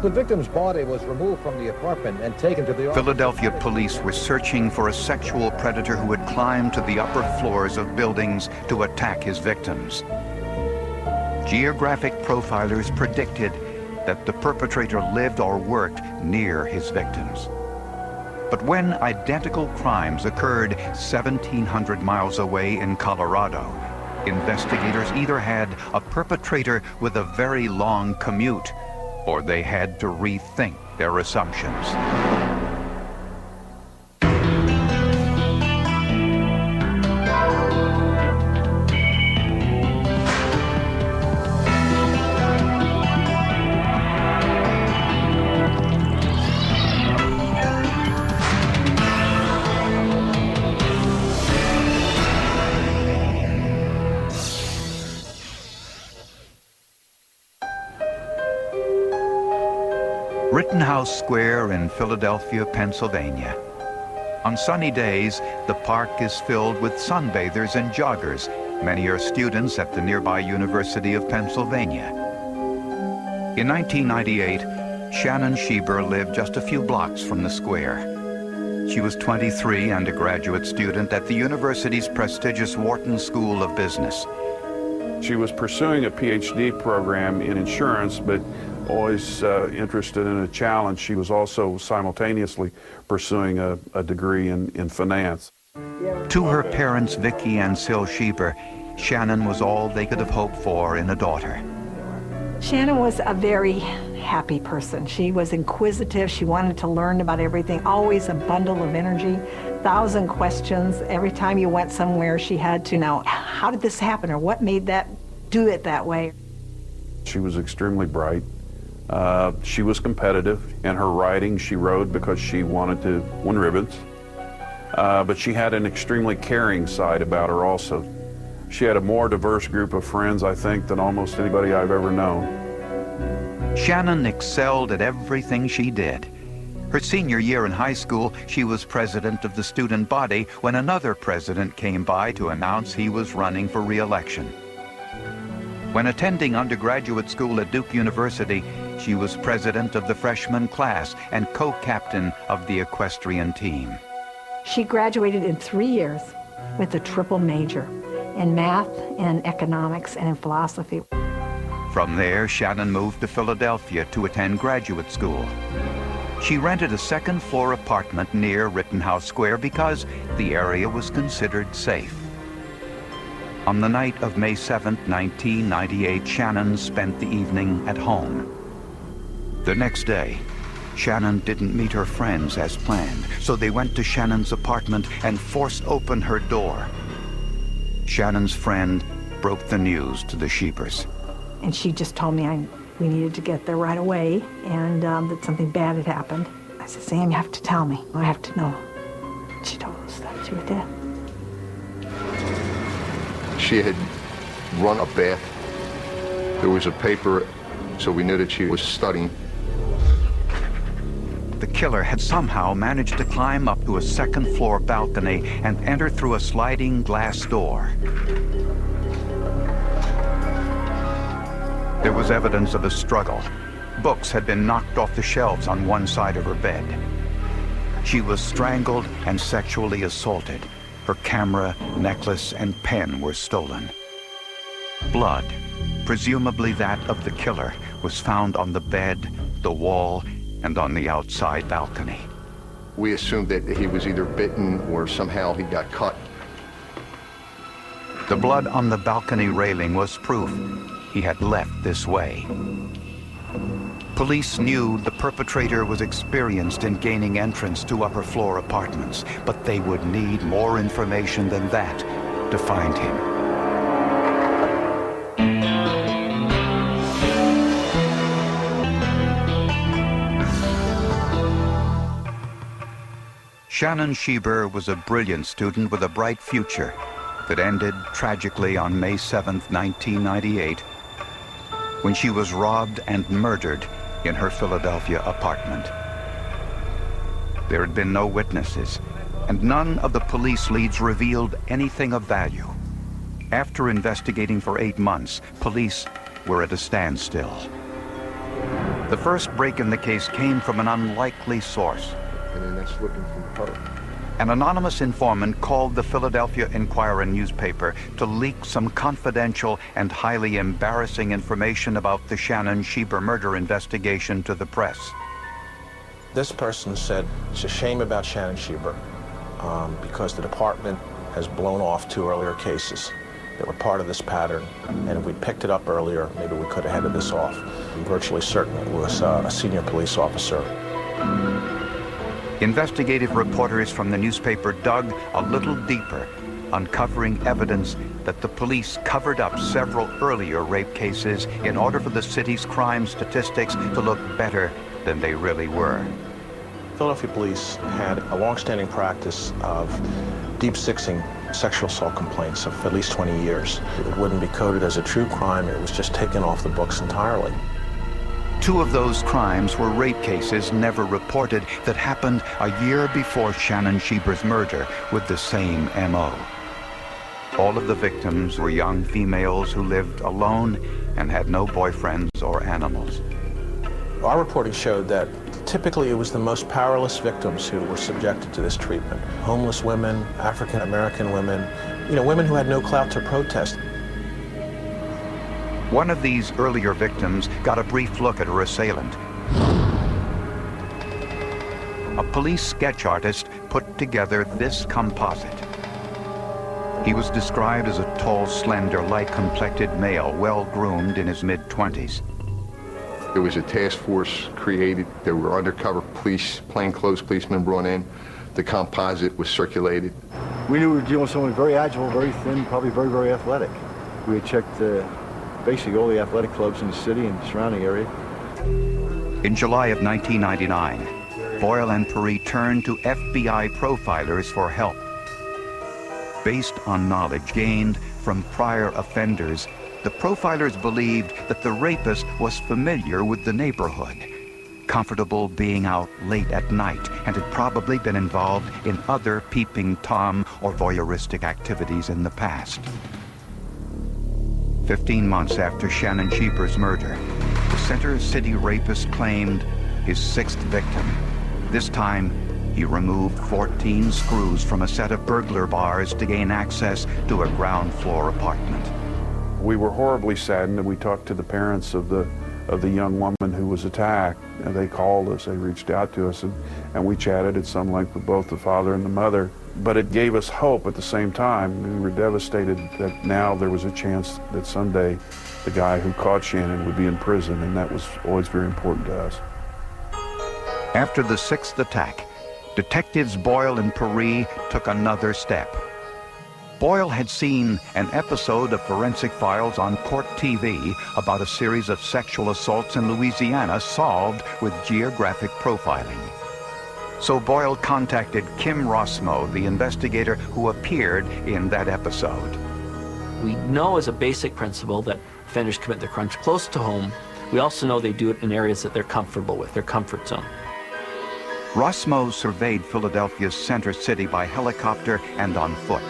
The victim's body was removed from the apartment and taken to the... Philadelphia police were searching for a sexual predator who had climbed to the upper floors of buildings to attack his victims. Geographic profilers predicted that the perpetrator lived or worked near his victims. But when identical crimes occurred 1,700 miles away in Colorado, investigators either had a perpetrator with a very long commute, or they had to rethink their assumptions. Rittenhouse Square in Philadelphia, Pennsylvania. On sunny days, the park is filled with sunbathers and joggers. Many are students at the nearby University of Pennsylvania. In 1998, Shannon Schieber lived just a few blocks from the square. She was 23 and a graduate student at the university's prestigious Wharton School of Business. She was pursuing a PhD program in insurance, but always interested in a challenge. She was also simultaneously pursuing a degree in finance. To her parents, Vicki and Syl Schieber, Shannon was all they could have hoped for in a daughter. Shannon was a very happy person. She was inquisitive. She wanted to learn about everything, always a bundle of energy, 1,000 questions. Every time you went somewhere, she had to know, how did this happen, or what made that do it that way? She was extremely bright. She was competitive. In her writing, she wrote because she wanted to win ribbons. But she had an extremely caring side about her also. She had a more diverse group of friends, I think, than almost anybody I've ever known. Shannon excelled at everything she did. Her senior year in high school, she was president of the student body when another president came by to announce he was running for re-election. When attending undergraduate school at Duke University, she was president of the freshman class and co-captain of the equestrian team. She graduated in 3 years with a triple major in math and economics and in philosophy. From there, Shannon moved to Philadelphia to attend graduate school. She rented a second-floor apartment near Rittenhouse Square because the area was considered safe. On the night of May 7, 1998, Shannon spent the evening at home. The next day, Shannon didn't meet her friends as planned, so they went to Shannon's apartment and forced open her door. Shannon's friend broke the news to the Schiebers. And she just told me we needed to get there right away and that something bad had happened. I said, Sam, you have to tell me. I have to know. She told us that she was dead. She had run a bath. There was a paper, so we knew that she was studying. The killer had somehow managed to climb up to a second-floor balcony and enter through a sliding glass door. There was evidence of a struggle. Books had been knocked off the shelves on one side of her bed. She was strangled and sexually assaulted. Her camera, necklace, and pen were stolen. Blood, presumably that of the killer, was found on the bed, the wall, and on the outside balcony. We assumed that he was either bitten or somehow he got cut. The blood on the balcony railing was proof he had left this way. Police knew the perpetrator was experienced in gaining entrance to upper-floor apartments, but they would need more information than that to find him. Shannon Schieber was a brilliant student with a bright future that ended tragically on May 7, 1998, when she was robbed and murdered in her Philadelphia apartment. There had been no witnesses, and none of the police leads revealed anything of value. After investigating for 8 months, police were at a standstill. The first break in the case came from an unlikely source. And then that's looking from her. An anonymous informant called the Philadelphia Inquirer newspaper to leak some confidential and highly embarrassing information about the Shannon Schieber murder investigation to the press. This person said it's a shame about Shannon Schieber because the department has blown off 2 earlier cases that were part of this pattern, and if we'd picked it up earlier, maybe we could have headed this off. I'm virtually certain it was a senior police officer. Investigative reporters from the newspaper dug a little deeper, uncovering evidence that the police covered up several earlier rape cases in order for the city's crime statistics to look better than they really were. Philadelphia police had a long-standing practice of deep-sixing sexual assault complaints of at least 20 years. It wouldn't be coded as a true crime. It was just taken off the books entirely. 2 of those crimes were rape cases never reported that happened a year before Shannon Schieber's murder with the same M.O. All of the victims were young females who lived alone and had no boyfriends or animals. Our reporting showed that typically it was the most powerless victims who were subjected to this treatment. Homeless women, African American women, women who had no clout to protest. One of these earlier victims got a brief look at her assailant. A police sketch artist put together this composite. He was described as a tall, slender, light-complected male, well-groomed in his mid-20s. There was a task force created. There were undercover police, plainclothes policemen brought in. The composite was circulated. We knew we were dealing with someone very agile, very thin, probably very, very athletic. We had checked basically all the athletic clubs in the city and the surrounding area. In July of 1999, Boyle and Perry turned to FBI profilers for help. Based on knowledge gained from prior offenders, the profilers believed that the rapist was familiar with the neighborhood, comfortable being out late at night, and had probably been involved in other peeping Tom or voyeuristic activities in the past. 15 months after Shannon Schieber's murder, the Center City rapist claimed his 6th victim. This time, he removed 14 screws from a set of burglar bars to gain access to a ground floor apartment. We were horribly saddened, and we talked to the parents of the young woman who was attacked, and they called us, they reached out to us, and we chatted at some length with both the father and the mother. But it gave us hope at the same time. We were devastated that now there was a chance that someday the guy who caught Shannon would be in prison, and that was always very important to us. After the 6th attack, detectives Boyle and Perry took another step. Boyle had seen an episode of Forensic Files on Court TV about a series of sexual assaults in Louisiana solved with geographic profiling. So Boyle contacted Kim Rossmo, the investigator who appeared in that episode. We know as a basic principle that offenders commit their crimes close to home. We also know they do it in areas that they're comfortable with, their comfort zone. Rossmo surveyed Philadelphia's Center City by helicopter and on foot.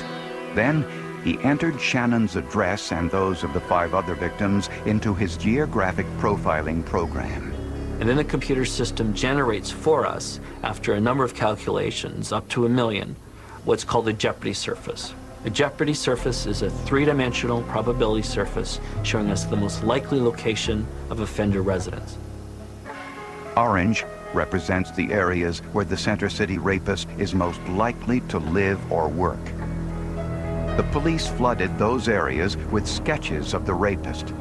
Then he entered Shannon's address and those of the 5 other victims into his geographic profiling program. And then the computer system generates for us, after a number of calculations, up to 1 million, what's called a jeopardy surface. A jeopardy surface is a 3-dimensional probability surface showing us the most likely location of offender residence. Orange represents the areas where the Center City rapist is most likely to live or work. The police flooded those areas with sketches of the rapist,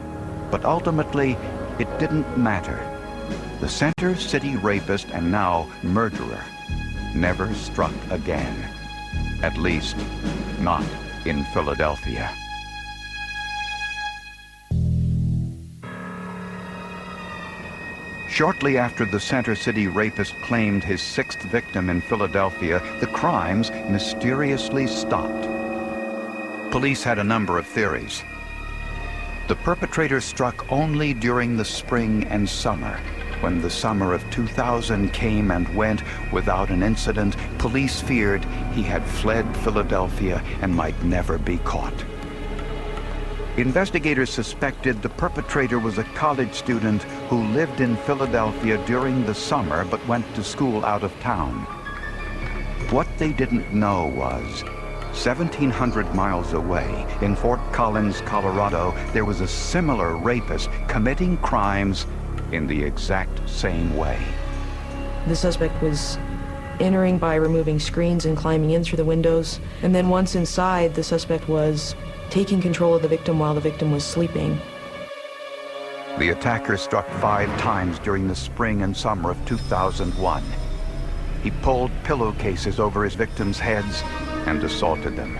but ultimately it didn't matter. The Center City rapist and now murderer never struck again. At least, not in Philadelphia. Shortly after the Center City rapist claimed his 6th victim in Philadelphia, the crimes mysteriously stopped. Police had a number of theories. The perpetrator struck only during the spring and summer. When the summer of 2000 came and went without an incident, police feared he had fled Philadelphia and might never be caught. Investigators suspected the perpetrator was a college student who lived in Philadelphia during the summer but went to school out of town. What they didn't know was 1,700 miles away, in Fort Collins, Colorado, there was a similar rapist committing crimes in the exact same way. The suspect was entering by removing screens and climbing in through the windows. And then once inside, the suspect was taking control of the victim while the victim was sleeping. The attacker struck 5 times during the spring and summer of 2001. He pulled pillowcases over his victims' heads and assaulted them.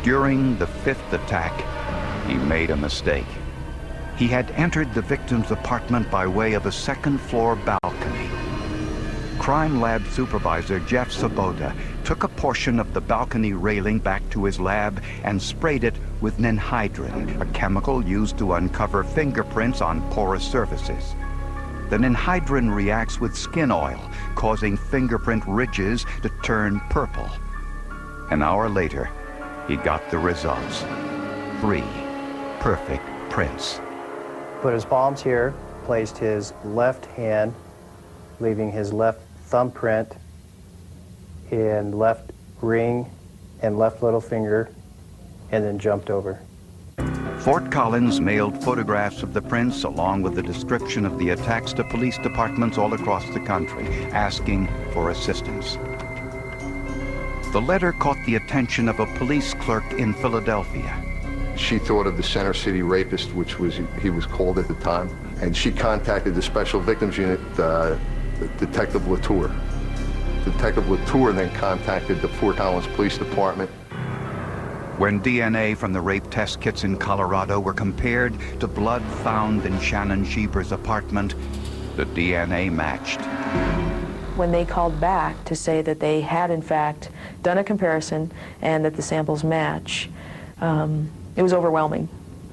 During the 5th attack, he made a mistake. He had entered the victim's apartment by way of a second-floor balcony. Crime lab supervisor Jeff Sabota took a portion of the balcony railing back to his lab and sprayed it with ninhydrin, a chemical used to uncover fingerprints on porous surfaces. The ninhydrin reacts with skin oil, causing fingerprint ridges to turn purple. An hour later, he got the results. 3 perfect prints. Put his palms here, placed his left hand, leaving his left thumbprint in left ring and left little finger, and then jumped over. Fort Collins mailed photographs of the prints along with the description of the attacks to police departments all across the country, asking for assistance. The letter caught the attention of a police clerk in Philadelphia. She thought of the Center City rapist, which he was called at the time, and she contacted the Special Victims Unit, Detective Latour. Detective Latour then contacted the Fort Collins Police Department. When DNA from the rape test kits in Colorado were compared to blood found in Shannon Schieber's apartment, the DNA matched. When they called back to say that they had in fact done a comparison and that the samples match, it was overwhelming.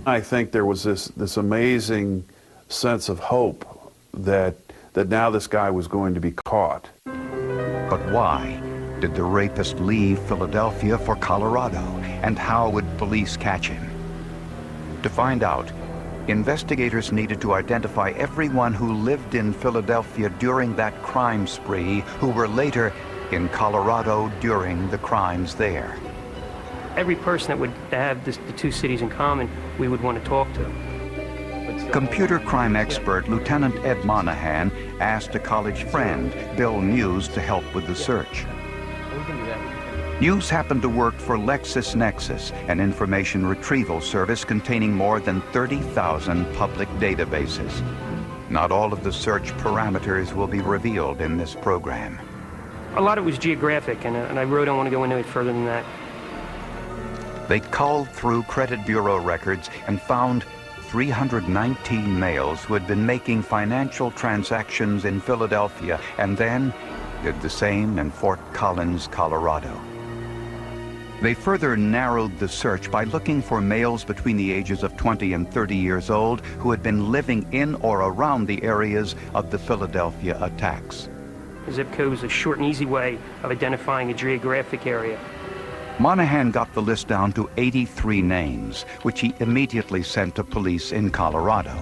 I think there was this amazing sense of hope that now this guy was going to be caught. But why did the rapist leave Philadelphia for Colorado, and how would police catch him? To find out, investigators needed to identify everyone who lived in Philadelphia during that crime spree, who were later in Colorado during the crimes there. Every person that would have the 2 cities in common, we would want to talk to. Computer crime expert Lieutenant Ed Monahan asked a college friend, Bill News, to help with the search. News happened to work for LexisNexis, an information retrieval service containing more than 30,000 public databases. Not all of the search parameters will be revealed in this program. A lot of it was geographic, and I really don't want to go into it further than that. They culled through credit bureau records and found 319 males who had been making financial transactions in Philadelphia and then did the same in Fort Collins, Colorado. They further narrowed the search by looking for males between the ages of 20 and 30 years old who had been living in or around the areas of the Philadelphia attacks. A zip code was a short and easy way of identifying a geographic area. Monahan got the list down to 83 names, which he immediately sent to police in Colorado.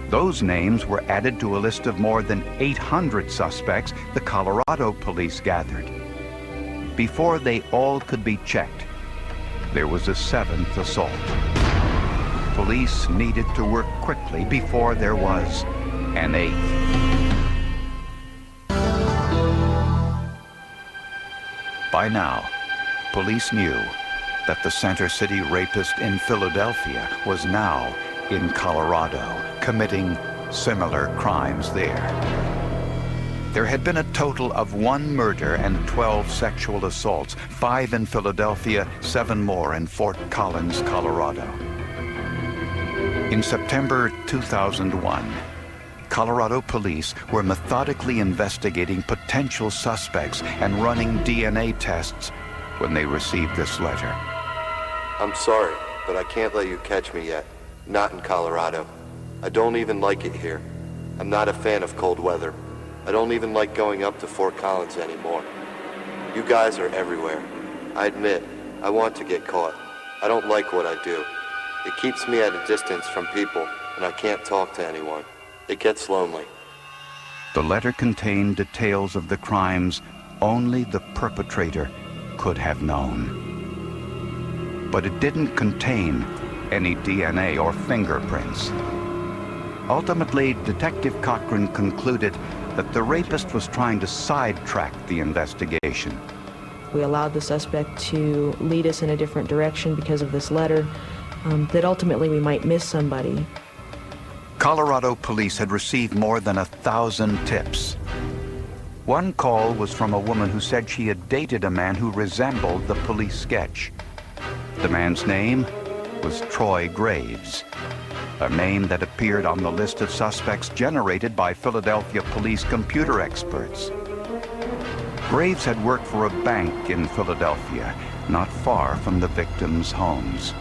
Those names were added to a list of more than 800 suspects the Colorado police gathered. Before they all could be checked, there was a 7th assault. Police needed to work quickly before there was an 8th. By now, police knew that the Center City rapist in Philadelphia was now in Colorado, committing similar crimes there. There had been a total of 1 murder and 12 sexual assaults, 5 in Philadelphia, 7 more in Fort Collins, Colorado. In September 2001, Colorado police were methodically investigating potential suspects and running DNA tests when they received this letter. I'm sorry, but I can't let you catch me yet. Not in Colorado. I don't even like it here. I'm not a fan of cold weather. I don't even like going up to Fort Collins anymore. You guys are everywhere. I admit, I want to get caught. I don't like what I do. It keeps me at a distance from people, and I can't talk to anyone. It gets lonely. The letter contained details of the crimes only the perpetrator could have known. But it didn't contain any DNA or fingerprints. Ultimately, Detective Cochran concluded that the rapist was trying to sidetrack the investigation. We allowed the suspect to lead us in a different direction because of this letter, that ultimately we might miss somebody. Colorado police had received more than 1,000 tips. One call was from a woman who said she had dated a man who resembled the police sketch. The man's name was Troy Graves, a name that appeared on the list of suspects generated by Philadelphia police computer experts. Graves had worked for a bank in Philadelphia, not far from the victims' homes.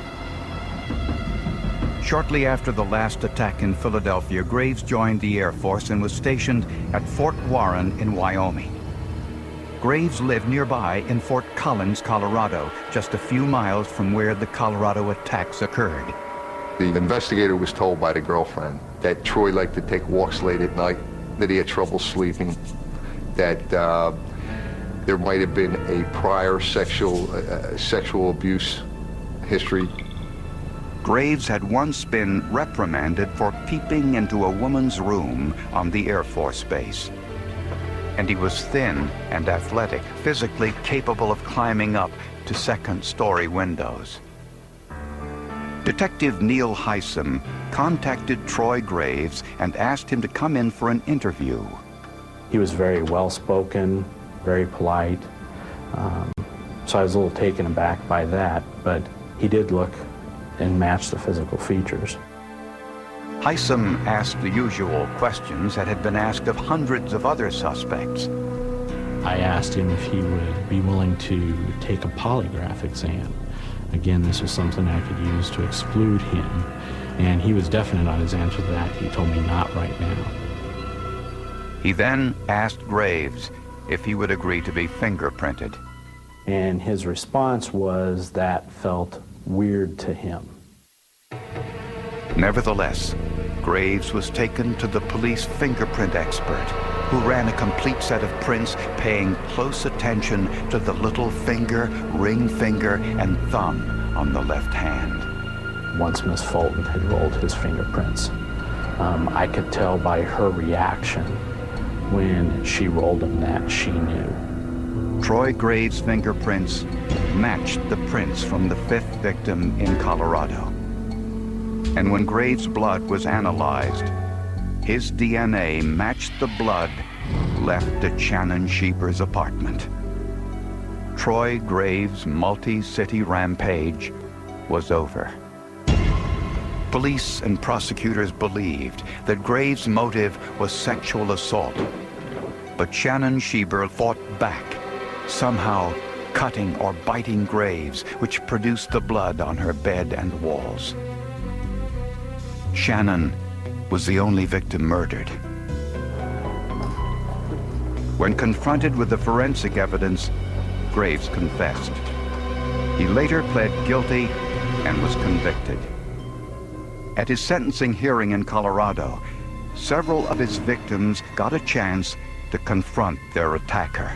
Shortly after the last attack in Philadelphia, Graves joined the Air Force and was stationed at Fort Warren in Wyoming. Graves lived nearby in Fort Collins, Colorado, just a few miles from where the Colorado attacks occurred. The investigator was told by the girlfriend that Troy liked to take walks late at night, that he had trouble sleeping, that there might have been a prior sexual abuse history. Graves had once been reprimanded for peeping into a woman's room on the Air Force Base. And he was thin and athletic, physically capable of climbing up to second-story windows. Detective Neil Hysom contacted Troy Graves and asked him to come in for an interview. He was very well-spoken, very polite, so I was a little taken aback by that, but he did look and match the physical features. Hysom asked the usual questions that had been asked of hundreds of other suspects. I asked him if he would be willing to take a polygraph exam. Again, this was something I could use to exclude him, and he was definite on his answer to that. He told me not right now. He then asked Graves if he would agree to be fingerprinted. And his response was that felt weird to him. Nevertheless, Graves was taken to the police fingerprint expert, who ran a complete set of prints, paying close attention to the little finger, ring finger, and thumb on the left hand. Once Miss Fulton had rolled his fingerprints, I could tell by her reaction when she rolled them that she knew. Troy Graves' fingerprints matched the prints from the 5th victim in Colorado. And when Graves' blood was analyzed, his DNA matched the blood left at Shannon Schieber's apartment. Troy Graves' multi-city rampage was over. Police and prosecutors believed that Graves' motive was sexual assault, but Shannon Schieber fought back, somehow cutting or biting Graves, which produced the blood on her bed and walls. Shannon was the only victim murdered. When confronted with the forensic evidence, Graves confessed. He later pled guilty and was convicted. At his sentencing hearing in Colorado, several of his victims got a chance to confront their attacker.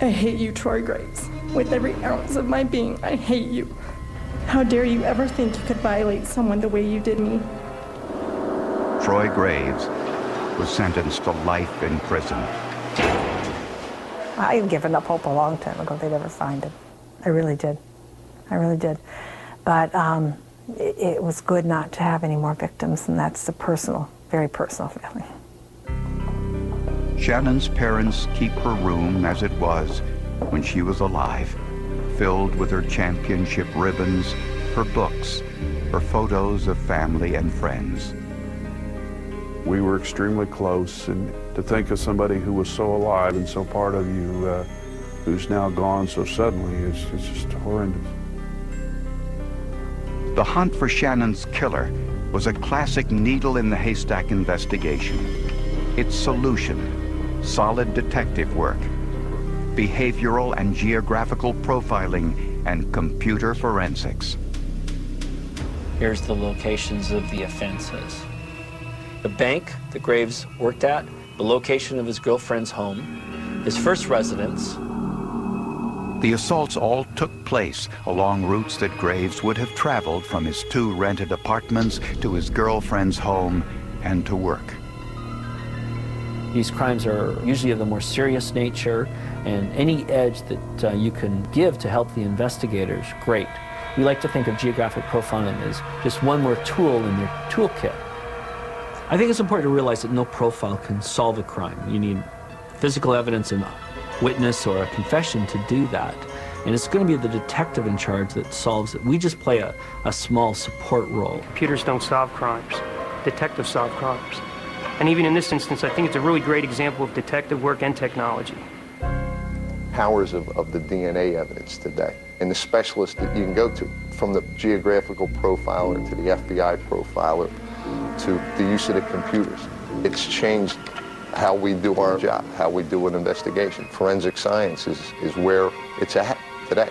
I hate you, Troy Graves. With every ounce of my being, I hate you. How dare you ever think you could violate someone the way you did me? Troy Graves was sentenced to life in prison. I had given up hope a long time ago they'd ever find him. I really did. I really did. But it was good not to have any more victims, and that's the personal, very personal feeling. Shannon's parents keep her room as it was when she was alive, filled with her championship ribbons, her books, her photos of family and friends. We were extremely close, and to think of somebody who was so alive and so part of you who's now gone so suddenly is just horrendous. The hunt for Shannon's killer was a classic needle-in-the-haystack investigation. Its solution, solid detective work, behavioral and geographical profiling, and computer forensics. Here's the locations of the offenses. The bank that Graves worked at, the location of his girlfriend's home, his first residence. The assaults all took place along routes that Graves would have traveled from his 2 rented apartments to his girlfriend's home and to work. These crimes are usually of the more serious nature, and any edge that you can give to help the investigators, great. We like to think of geographic profiling as just one more tool in their toolkit. I think it's important to realize that no profile can solve a crime. You need physical evidence and witness or a confession to do that. And it's going to be the detective in charge that solves it. We just play a small support role. Computers don't solve crimes. Detectives solve crimes. And even in this instance, I think it's a really great example of detective work and technology. Powers of the DNA evidence today, and the specialists that you can go to, from the geographical profiler to the FBI profiler to the use of the computers. It's changed how we do our job, how we do an investigation. Forensic science is where it's at today.